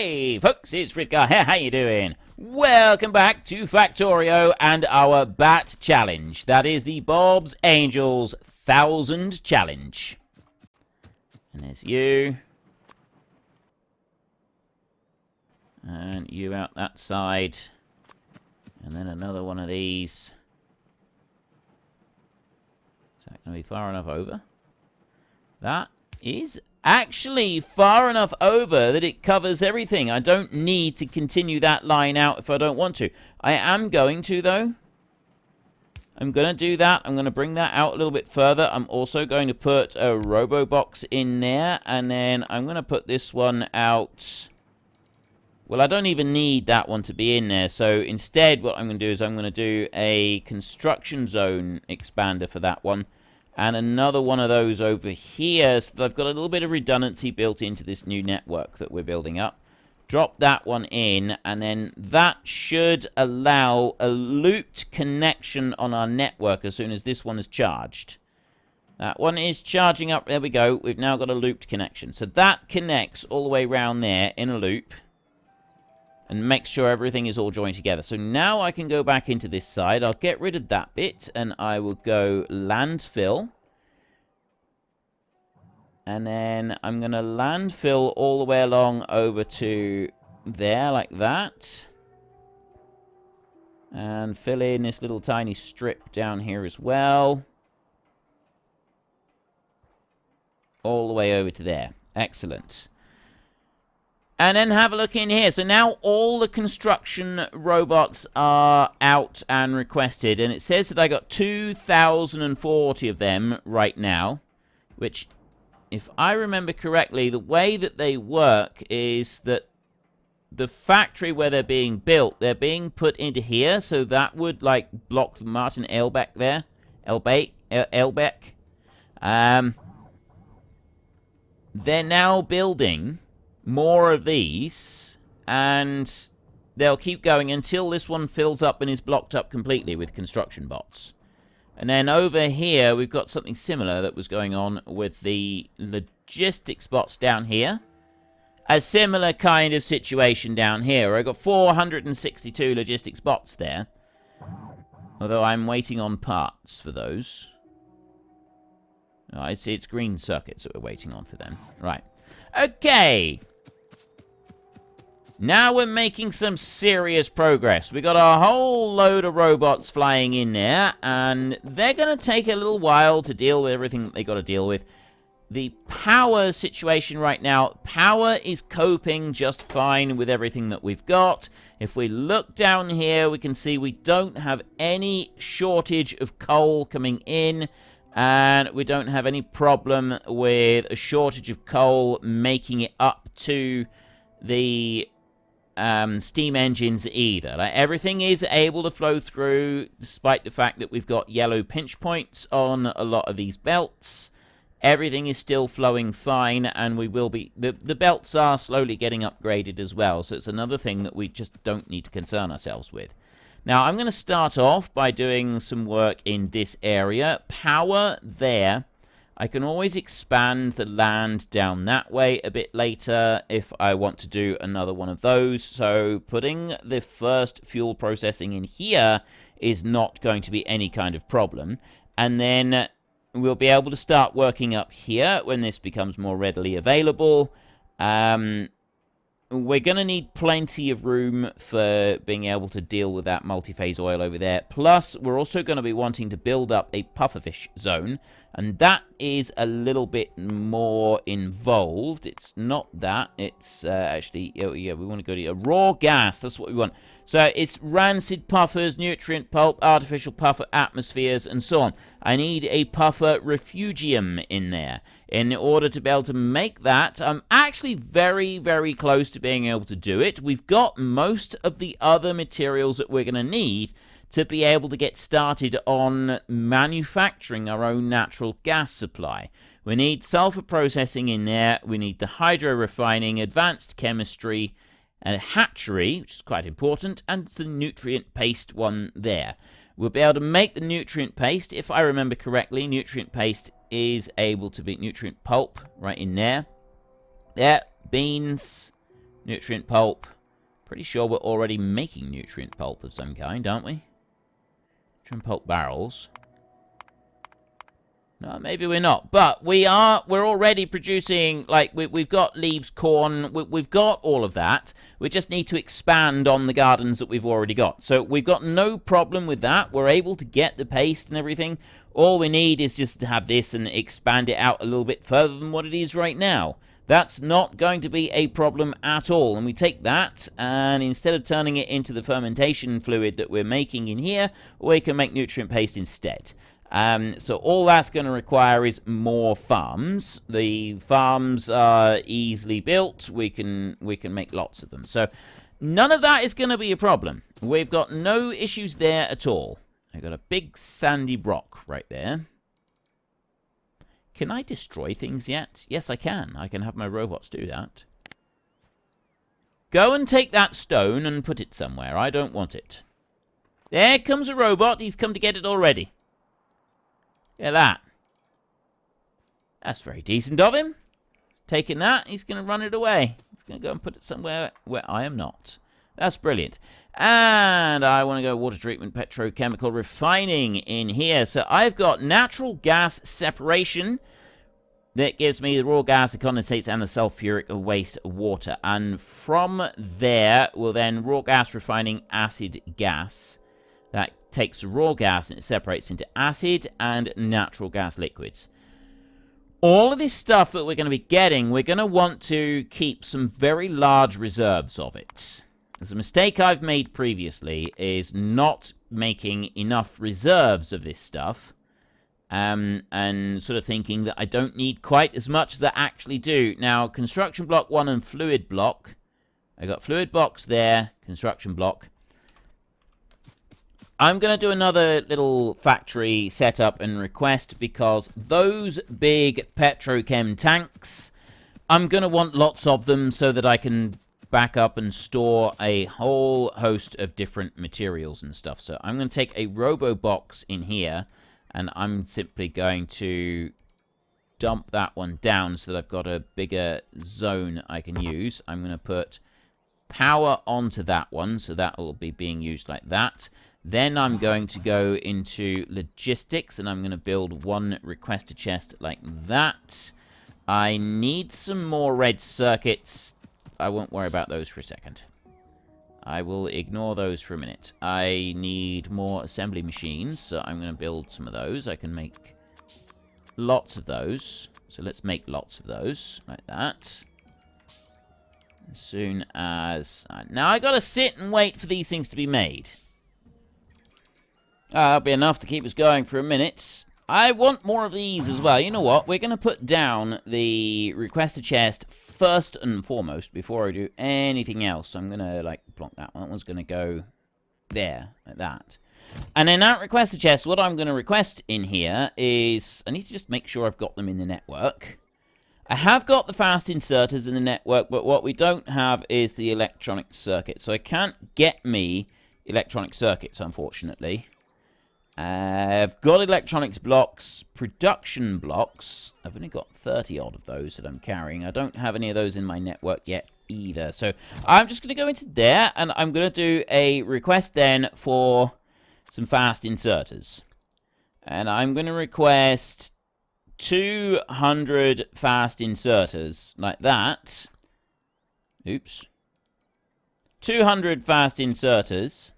Hey folks, it's Frithgar here, how you doing? Welcome back to Factorio and our Bat Challenge. That is the Bob's Angels 1000 Challenge. And there's you. And you out that side. And then another one of these. Is that going to be far enough over? That is actually far enough over that it covers everything. I don't need to continue that line out if I don't want to. I am going to, though. I'm going to do that. I'm going to bring that out a little bit further. I'm also going to put a robo box in there, and then I'm going to put this one out. Well, I don't even need that one to be in there, so instead what I'm going to do is I'm going to do a construction zone expander for that one. And another one of those over here, so that I've got a little bit of redundancy built into this new network that we're building up. Drop that one in, and then that should allow a looped connection on our network as soon as this one is charged. That one is charging up. There we go. We've now got a looped connection. So that connects all the way around there in a loop and makes sure everything is all joined together. So now I can go back into this side. I'll get rid of that bit, and I will go landfill. And then I'm going to landfill all the way along over to there, like that. And fill in this little tiny strip down here as well. All the way over to there. Excellent. And then have a look in here. So now all the construction robots are out and requested. And it says that I got 2,040 of them right now. Which, if I remember correctly, the way that they work is that the factory where they're being built, they're being put into here. So that would, like, block the Martin Elbeck there. Elbeck. They're now building more of these, and they'll keep going until this one fills up and is blocked up completely with construction bots. And then over here, we've got something similar that was going on with the logistics bots down here. A similar kind of situation down here. I got 462 logistics bots there. Although I'm waiting on parts for those. Oh, I see it's green circuits that we're waiting on for them. Right. Okay. Now we're making some serious progress. We got a whole load of robots flying in there, and they're going to take a little while to deal with everything that they got to deal with. The power situation right now, power is coping just fine with everything that we've got. If we look down here, we can see we don't have any shortage of coal coming in, and we don't have any problem with a shortage of coal making it up to the steam engines either. Like, everything is able to flow through, despite the fact that we've got yellow pinch points on a lot of these belts. Everything is still flowing fine, and we will be... The belts are slowly getting upgraded as well, so it's another thing that we just don't need to concern ourselves with. Now, I'm going to start off by doing some work in this area. Power there. I can always expand the land down that way a bit later if I want to do another one of those. So putting the first fuel processing in here is not going to be any kind of problem. And then we'll be able to start working up here when this becomes more readily available. We're going to need plenty of room for being able to deal with that multi-phase oil over there. Plus, we're also going to be wanting to build up a pufferfish zone. And that is a little bit more involved. It's not that. It's actually, oh, yeah, we want to go to a raw gas. That's what we want. So it's rancid puffers, nutrient pulp, artificial puffer atmospheres, and so on. I need a puffer refugium in there. In order to be able to make that, I'm actually very, very close to being able to do it. We've got most of the other materials that we're going to need to be able to get started on manufacturing our own natural gas supply. We need sulfur processing in there. We need the hydro refining, advanced chemistry, and a hatchery, which is quite important, and the nutrient paste one there. We'll be able to make the nutrient paste. If I remember correctly, nutrient paste is able to be nutrient pulp right in there. There, beans, Nutrient pulp. Pretty sure we're already making nutrient pulp of some kind, aren't we? Nutrient pulp barrels. No, maybe we're not. But we're already producing, like, we've got leaves, corn, we've got all of that. We just need to expand on the gardens that we've already got. So we've got no problem with that. We're able to get the paste and everything. All we need is just to have this and expand it out a little bit further than what it is right now. That's not going to be a problem at all. And we take that, and instead of turning it into the fermentation fluid that we're making in here, we can make nutrient paste instead. So all that's going to require is more farms. The farms are easily built. We can make lots of them. So none of that is going to be a problem. We've got no issues there at all. I've got a big sandy rock right there. Can I destroy things yet? Yes, I can. I can have my robots do that. Go and take that stone and put it somewhere. I don't want it. There comes a robot. He's come to get it already. Look at that. That's very decent of him. Taking that, he's going to run it away. He's going to go and put it somewhere where I am not. That's brilliant. And I want to go water treatment, petrochemical refining in here. So I've got natural gas separation. That gives me the raw gas, the condensates, and the sulfuric waste water. And from there, we'll then raw gas refining acid gas. That takes raw gas and it separates into acid and natural gas liquids. All of this stuff that we're going to be getting, we're going to want to keep some very large reserves of it. There's a mistake I've made previously is not making enough reserves of this stuff. And sort of thinking that I don't need quite as much as I actually do. Now, construction block 1 and fluid block. I got fluid blocks there, construction block. I'm going to do another little factory setup and request because those big petrochem tanks, I'm going to want lots of them so that I can back up and store a whole host of different materials and stuff. So I'm going to take a robo box in here and I'm simply going to dump that one down so that I've got a bigger zone I can use. I'm going to put power onto that one, so that will be being used like that. Then I'm going to go into logistics, and I'm going to build one requester chest like that. I need some more red circuits. I won't worry about those for a second. I will ignore those for a minute. I need more assembly machines, so I'm going to build some of those. I can make lots of those. So let's make lots of those, like that. As soon as... now I got to sit and wait for these things to be made. That'll be enough to keep us going for a minute. I want more of these as well. You know what? We're going to put down the requester chest first and foremost before I do anything else. I'm going to, like, block that one. That one's going to go there, like that. And in that requester chest, what I'm going to request in here is... I need to just make sure I've got them in the network. I have got the fast inserters in the network, but what we don't have is the electronic circuit. So I can't get me electronic circuits, unfortunately. I've got electronics blocks, production blocks. I've only got 30 odd of those that I'm carrying. I don't have any of those in my network yet either. So I'm just going to go into there, and I'm going to do a request then for some fast inserters. And I'm going to request 200 fast inserters like that. Oops. 200 fast inserters.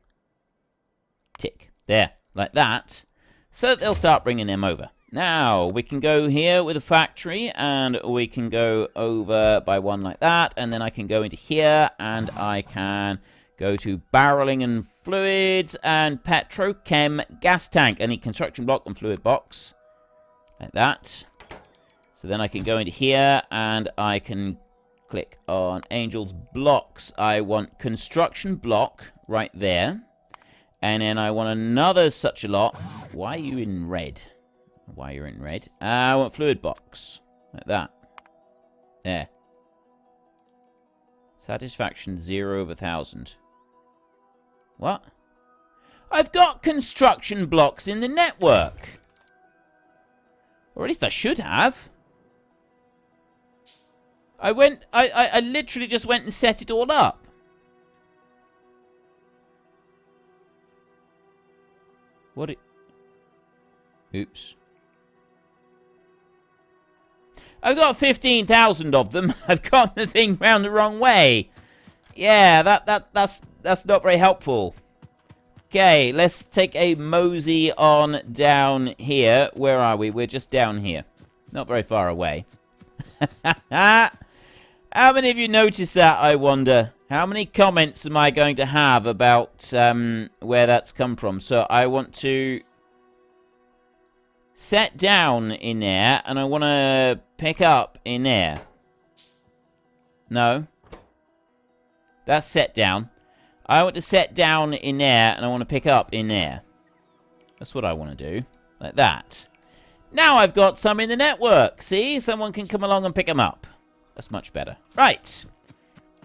Tick. There. Like that, so that they'll start bringing them over. Now, we can go here with a factory, and we can go over by one like that, and then I can go into here, and I can go to barreling and fluids, and petrochem gas tank. I need construction block and fluid box, like that. So then I can go into here, and I can click on Angel's blocks. I want construction block right there. And then I want another such a lot. Why are you in red? Why you're in red? I want fluid box. Like that. There. Satisfaction 0 of 1,000. What? I've got construction blocks in the network. Or at least I should have. I literally just went and set it all up. Oops. I've got 15,000 of them. I've got the thing round the wrong way. Yeah, that's not very helpful. Okay, let's take a mosey on down here. Where are we? We're just down here. Not very far away. How many of you noticed that, I wonder? How many comments am I going to have about where that's come from? So I want to set down in there, and I want to pick up in there. No. That's set down. I want to set down in there, and I want to pick up in there. That's what I want to do. Like that. Now I've got some in the network. See? Someone can come along and pick them up. That's much better. Right.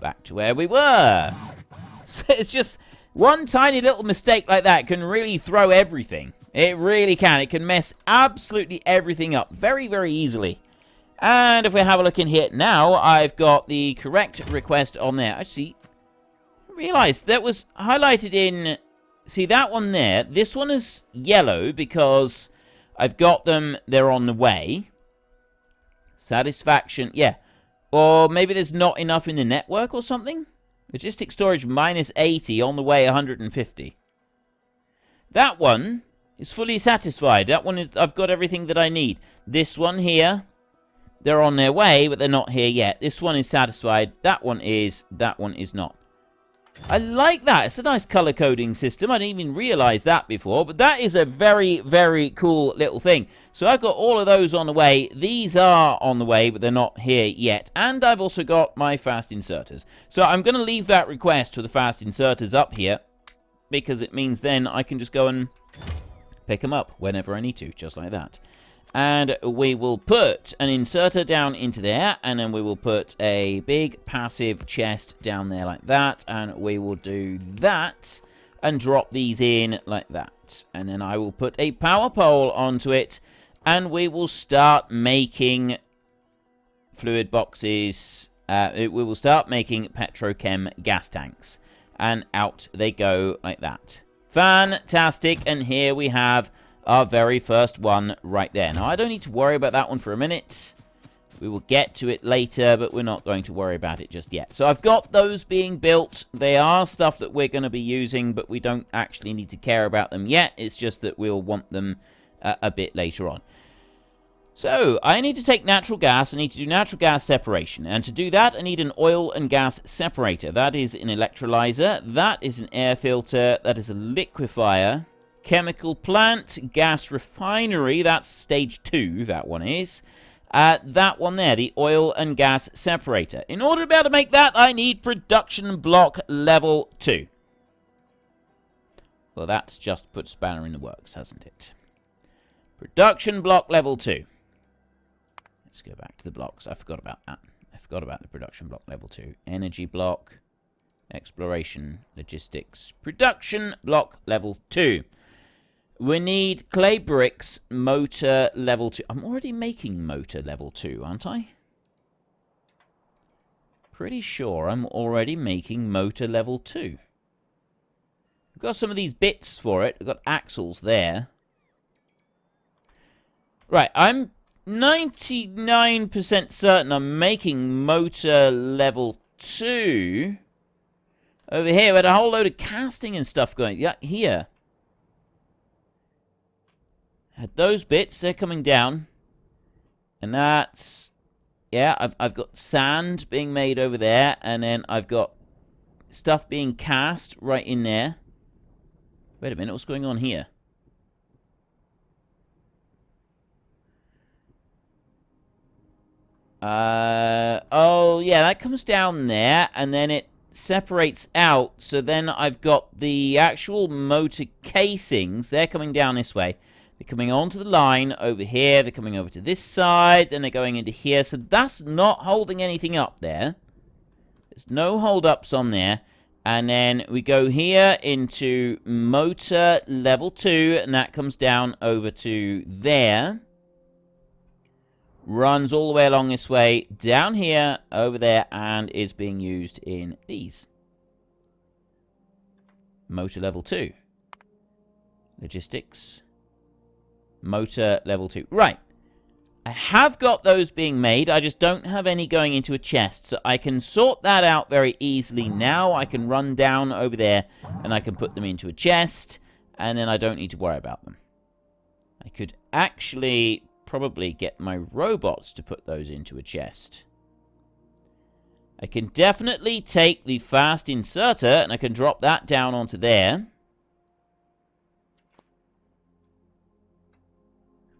Back to where we were. So it's just one tiny little mistake like that can really throw everything. It really can. It can mess absolutely everything up very, very easily. And if we have a look in here now, I've got the correct request on there. Actually, I realized that was highlighted in... See, that one there. This one is yellow because I've got them. They're on the way. Satisfaction. Yeah. Or maybe there's not enough in the network or something. Logistic storage minus 80 on the way 150. That one is fully satisfied. That one is, I've got everything that I need. This one here, they're on their way, but they're not here yet. This one is satisfied. That one is not. I like that. It's a nice color coding system. I didn't even realize that before, but that is a very, very cool little thing. So I've got all of those on the way. These are on the way, but they're not here yet. And I've also got my fast inserters. So I'm going to leave that request for the fast inserters up here, because it means then I can just go and pick them up whenever I need to, just like that. And we will put an inserter down into there, and then we will put a big passive chest down there like that, and we will do that and drop these in like that. And then I will put a power pole onto it, and we will start making fluid boxes. We will start making petrochem gas tanks, and out they go like that. Fantastic. And here we have our very first one right there. Now, I don't need to worry about that one for a minute. We will get to it later, but we're not going to worry about it just yet. So I've got those being built. They are stuff that we're going to be using, but we don't actually need to care about them yet. It's just that we'll want them a bit later on. So, I need to take natural gas. I need to do natural gas separation. And to do that, I need an oil and gas separator. That is an electrolyzer. That is an air filter. That is a liquefier. Chemical plant, gas refinery, that's stage 2, that one is. That one there, the oil and gas separator. In order to be able to make that, I need production block level 2. Well, that's just put spanner in the works, hasn't it? Production block level 2. Let's go back to the blocks. I forgot about that. I forgot about the production block level 2. Energy block, exploration, logistics, production block level 2. We need clay bricks, motor level 2. I'm already making motor level 2, aren't I? Pretty sure I'm already making motor level 2. We've got some of these bits for it. We've got axles there. Right, I'm 99% certain I'm making motor level 2. Over here, we had a whole load of casting and stuff going. Yeah, here. Had those bits, they're coming down. And that's... Yeah, I've got sand being made over there. And then I've got stuff being cast right in there. Wait a minute, what's going on here? Oh, yeah, that comes down there. And then it separates out. So then I've got the actual motor casings. They're coming down this way. They're coming onto the line over here. They're coming over to this side. And they're going into here. So that's not holding anything up there. There's no hold-ups on there. And then we go here into motor level 2. And that comes down over to there. runs all the way along this way, down here, over there, and is being used in these. Motor level 2. Logistics. Motor level 2. Right. I have got those being made. I just don't have any going into a chest. So I can sort that out very easily now. I can run down over there and I can put them into a chest. And then I don't need to worry about them. I could actually probably get my robots to put those into a chest. I can definitely take the fast inserter and I can drop that down onto there.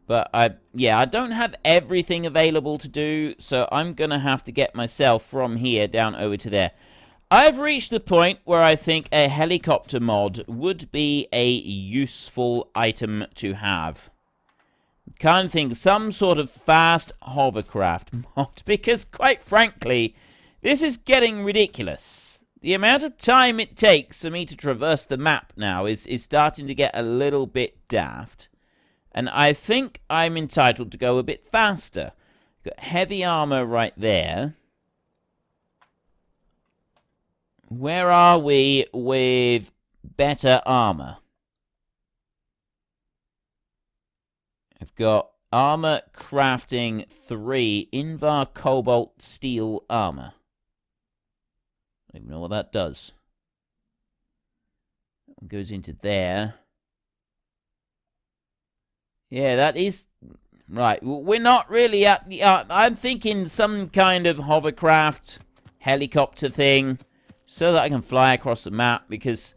But I don't have everything available to do, so I'm going to have to get myself from here down over to there. I've reached the point where I think a helicopter mod would be a useful item to have. Kind of think some sort of fast hovercraft mod, because quite frankly, this is getting ridiculous. The amount of time it takes for me to traverse the map now is starting to get a little bit daft. And I think I'm entitled to go a bit faster. Got heavy armor right there. Where are we with better armor? I've got armor crafting 3, Invar Cobalt Steel armor. I don't even know what that does. That one goes into there. Yeah, that is... Right, we're not really at the... I'm thinking some kind of hovercraft, helicopter thing, so that I can fly across the map, because...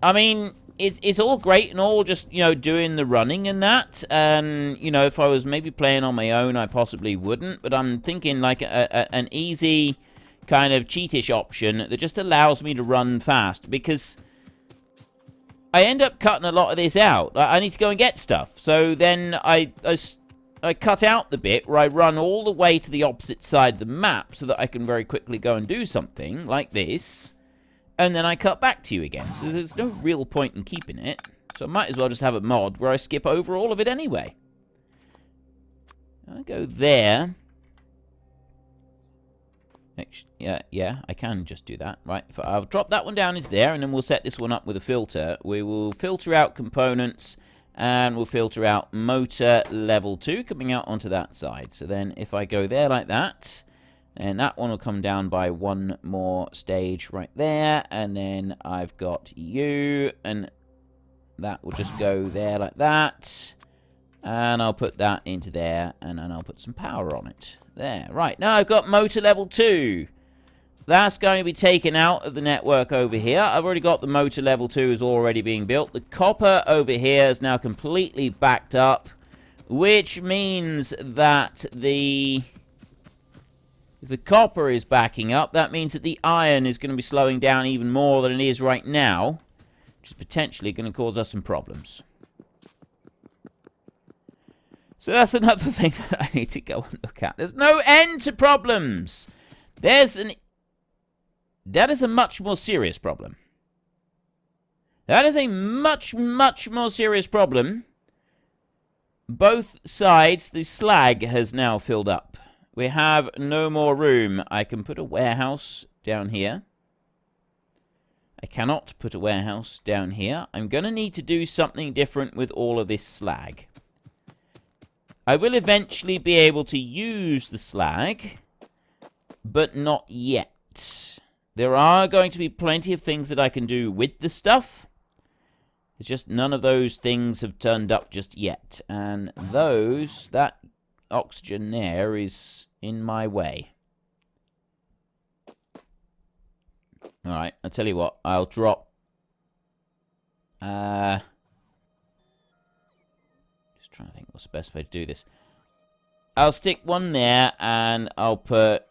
I mean, it's all great and all just, you know, doing the running and that, and, you know, if I was maybe playing on my own, I possibly wouldn't, but I'm thinking like an easy kind of cheatish option that just allows me to run fast, because... I end up cutting a lot of this out. I need to go and get stuff. So then I cut out the bit where I run all the way to the opposite side of the map so that I can very quickly go and do something like this. And then I cut back to you again. So there's no real point in keeping it. So I might as well just have a mod where I skip over all of it anyway. I go there. Yeah, I can just do that. Right, I'll drop that one down into there, and then we'll set this one up with a filter. We will filter out components, and we'll filter out motor level 2 coming out onto that side. So then if I go there like that, then that one will come down by one more stage right there, and then I've got you, and that will just go there like that. And I'll put that into there, and then I'll put some power on it. There, right. Now I've got motor level 2. That's going to be taken out of the network over here. I've already got the motor level 2 is already being built. The copper over here is now completely backed up, which means that if the copper is backing up, that means that the iron is going to be slowing down even more than it is right now, which is potentially going to cause us some problems. So that's another thing that I need to go and look at. There's no end to problems. That is a much more serious problem. That is a much, much more serious problem. Both sides, the slag has now filled up. We have no more room. I can put a warehouse down here. I cannot put a warehouse down here. I'm going to need to do something different with all of this slag. I will eventually be able to use the slag, but not yet. There are going to be plenty of things that I can do with the stuff. It's just none of those things have turned up just yet. And that oxygen there is in my way. Alright, I'll tell you what, I'll drop... trying to think what's the best way to do this. I'll stick one there, and I'll put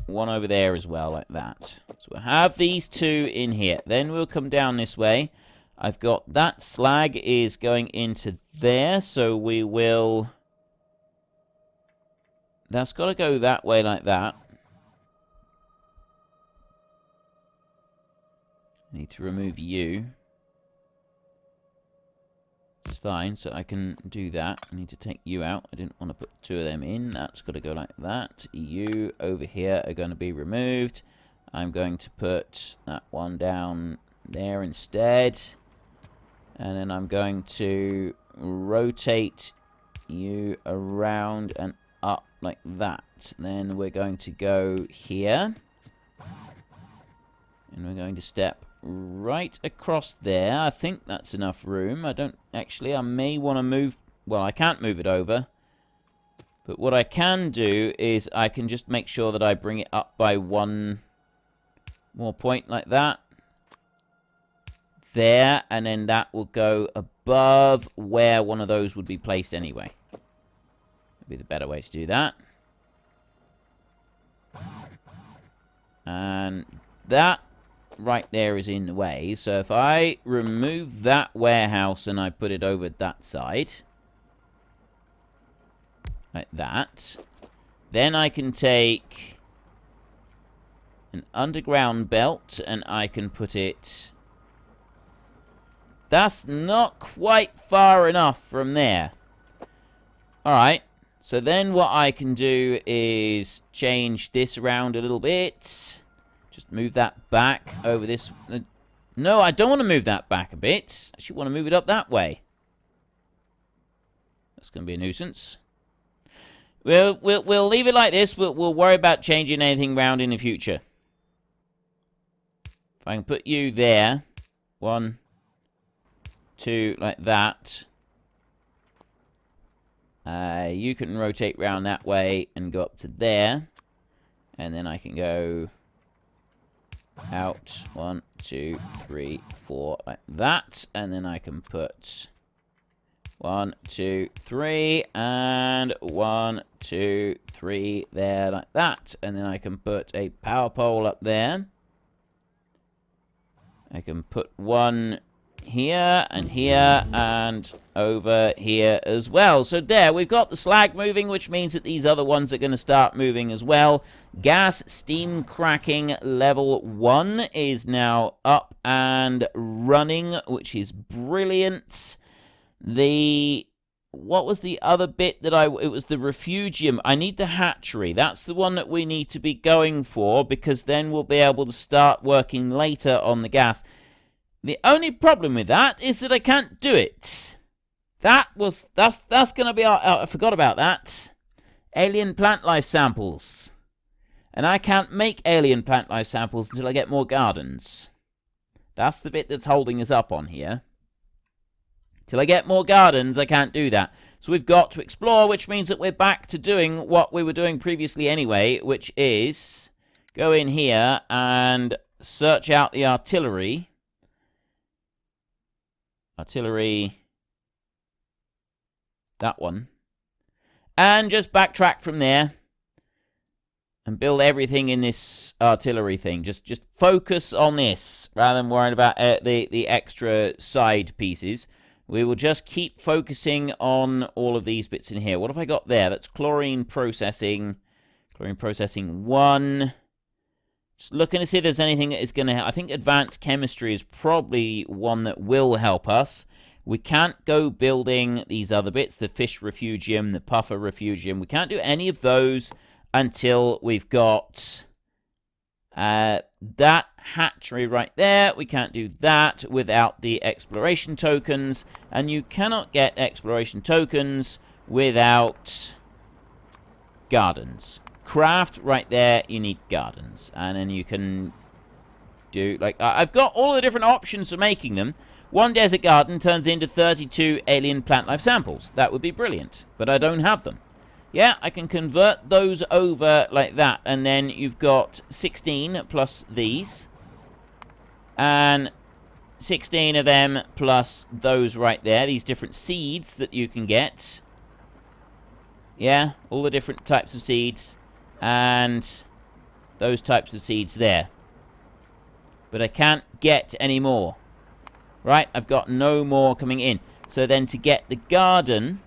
one over there as well, like that. So we'll have these two in here. Then we'll come down this way. I've got that slag is going into there, so we will... That's got to go that way like that. Need to remove you. It's fine, so I can do that. I need to take you out. I didn't want to put 2 of them in. That's got to go like that. You over here are going to be removed. I'm going to put that one down there instead. And then I'm going to rotate you around and up like that. Then we're going to go here. And we're going to step right across there. I think that's enough room. I don't actually. I may want to move. Well, I can't move it over. But what I can do is I can just make sure that I bring it up by 1 more point like that. There. And then that will go above where one of those would be placed anyway. That'd be the better way to do that. And that right there is in the way. So if I remove that warehouse and I put it over that side, like that, then I can take an underground belt and I can put it... That's not quite far enough from there. Alright, so then what I can do is change this around a little bit. Just move that back over this. No, I don't want to move that back a bit. I actually want to move it up that way. That's going to be a nuisance. We'll leave it like this, but we'll worry about changing anything around in the future. If I can put you there. 1, 2, like that. You can rotate round that way and go up to there. And then I can go... out 1, 2, 3, 4 like that, and then I can put 1, 2, 3 and 1, 2, 3 there like that, and then I can put a power pole up there. I can put one here and over here as well. So there, we've got the slag moving, which means that these other ones are going to start moving as well. Gas steam cracking level 1 is now up and running, which is brilliant. What was the other bit that it was the refugium. I need the hatchery. That's the one that we need to be going for, because then we'll be able to start working later on the gas. The only problem with that is that I can't do it. That's going to be I forgot about that. Alien plant life samples. And I can't make alien plant life samples until I get more gardens. That's the bit that's holding us up on here. Till I get more gardens, I can't do that. So we've got to explore, which means that we're back to doing what we were doing previously anyway, which is go in here and search out the artillery. Artillery, that one. And just backtrack from there and build everything in this artillery thing. Just focus on this rather than worrying about the extra side pieces. We will just keep focusing on all of these bits in here. What have I got there? That's chlorine processing. Chlorine processing 1. Just looking to see if there's anything that is going to help. I think advanced chemistry is probably one that will help us. We can't go building these other bits, the fish refugium, the puffer refugium. We can't do any of those until we've got that hatchery right there. We can't do that without the exploration tokens. And you cannot get exploration tokens without gardens. Craft right there, you need gardens. And then you can do, like, I've got all the different options for making them. One desert garden turns into 32 alien plant life samples. That would be brilliant, but I don't have them. Yeah, I can convert those over like that, and then you've got 16 plus these, and 16 of them plus those right there, these different seeds that you can get. Yeah, all the different types of seeds. And those types of seeds there. But I can't get any more. Right, I've got no more coming in. So then to get the garden,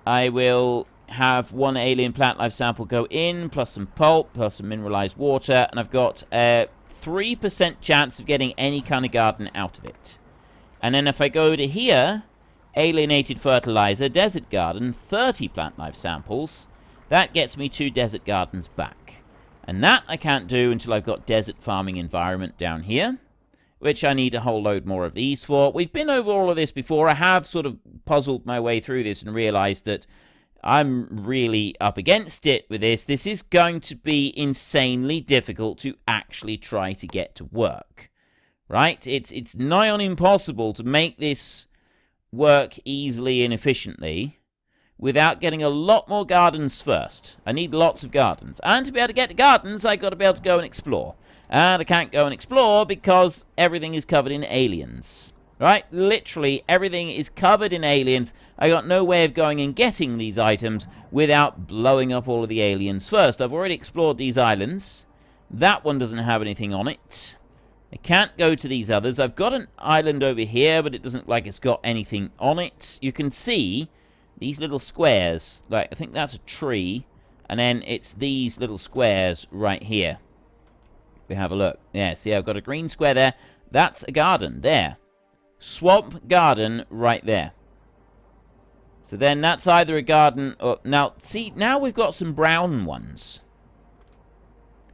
I will have 1 alien plant life sample go in, plus some pulp, plus some mineralized water, and I've got a 3% chance of getting any kind of garden out of it. And then if I go to here, alienated fertilizer, desert garden, 30 plant life samples, that gets me 2 desert gardens back. And that I can't do until I've got desert farming environment down here, which I need a whole load more of these for. We've been over all of this before. I have sort of puzzled my way through this and realized that I'm really up against it with this. This is going to be insanely difficult to actually try to get to work. Right? It's nigh on impossible to make this work easily and efficiently without getting a lot more gardens first. I need lots of gardens. And to be able to get to gardens, I've got to be able to go and explore. And I can't go and explore because everything is covered in aliens. Right? Literally, everything is covered in aliens. I got no way of going and getting these items without blowing up all of the aliens first. I've already explored these islands. That one doesn't have anything on it. I can't go to these others. I've got an island over here, but it doesn't look like it's got anything on it. You can see these little squares. Like, I think that's a tree. And then it's these little squares right here. We have a look. Yeah, see, I've got a green square there. That's a garden there. Swamp garden right there. So then that's either a garden or... Now, see, now we've got some brown ones.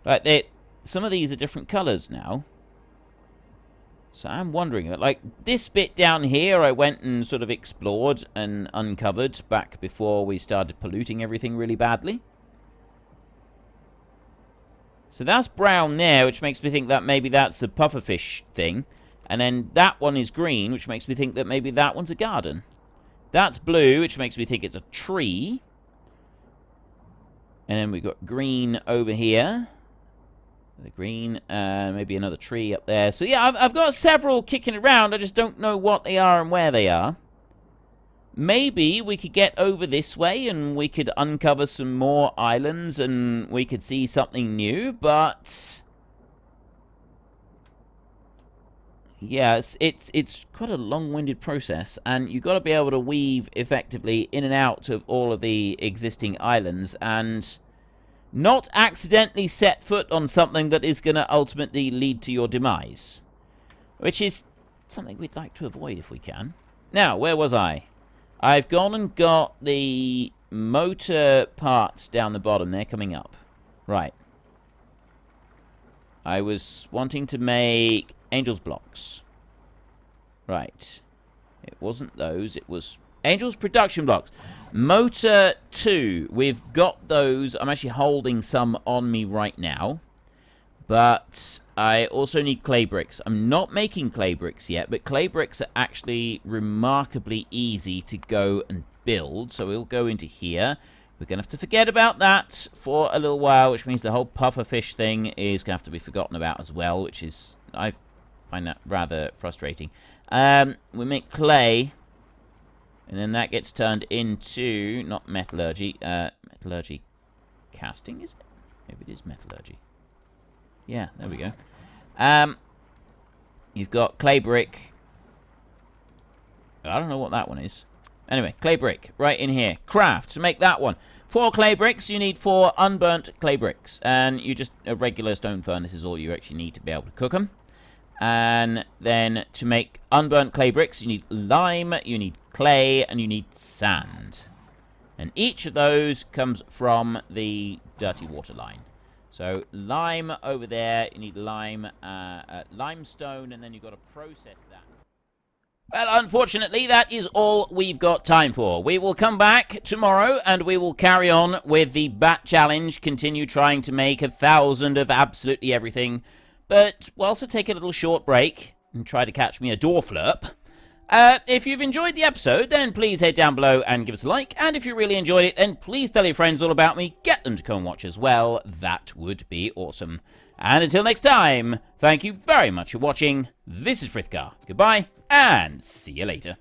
Like, some of these are different colors now. So I'm wondering, like, this bit down here I went and sort of explored and uncovered back before we started polluting everything really badly. So that's brown there, which makes me think that maybe that's a pufferfish thing. And then that one is green, which makes me think that maybe that one's a garden. That's blue, which makes me think it's a tree. And then we've got green over here. The green, maybe another tree up there. So yeah, I've got several kicking around. I just don't know what they are and where they are. Maybe we could get over this way and we could uncover some more islands and we could see something new, but... Yeah, it's quite a long-winded process, and you've got to be able to weave effectively in and out of all of the existing islands, and not accidentally set foot on something that is going to ultimately lead to your demise. Which is something we'd like to avoid if we can. Now, where was I? I've gone and got the motor parts down the bottom. They're coming up. Right. I was wanting to make Angel's blocks. Right. It wasn't those. It was Angel's production blocks. Motor 2. We've got those. I'm actually holding some on me right now. But I also need clay bricks. I'm not making clay bricks yet, but clay bricks are actually remarkably easy to go and build. So we'll go into here. We're going to have to forget about that for a little while, which means the whole pufferfish thing is going to have to be forgotten about as well, which is, I find that rather frustrating. We make clay, and then that gets turned into, not metallurgy, metallurgy casting, is it? Maybe it is metallurgy. Yeah, there we go. You've got clay brick. I don't know what that one is. Anyway, clay brick, right in here. Craft, to make that one. 4 clay bricks, you need 4 unburnt clay bricks. And you just, a regular stone furnace is all you actually need to be able to cook them. And then to make unburnt clay bricks, you need lime, you need clay, and you need sand. And each of those comes from the dirty water line. So lime over there, you need lime, limestone, and then you've got to process that. Well, unfortunately, that is all we've got time for. We will come back tomorrow, and we will carry on with the Bat Challenge, continue trying to make 1,000 of absolutely everything. But we'll also take a little short break and try to catch me a door flurp. If you've enjoyed the episode, then please head down below and give us a like. And if you really enjoyed it, then please tell your friends all about me. Get them to come and watch as well. That would be awesome. And until next time, thank you very much for watching. This is Frithgar. Goodbye, and see you later.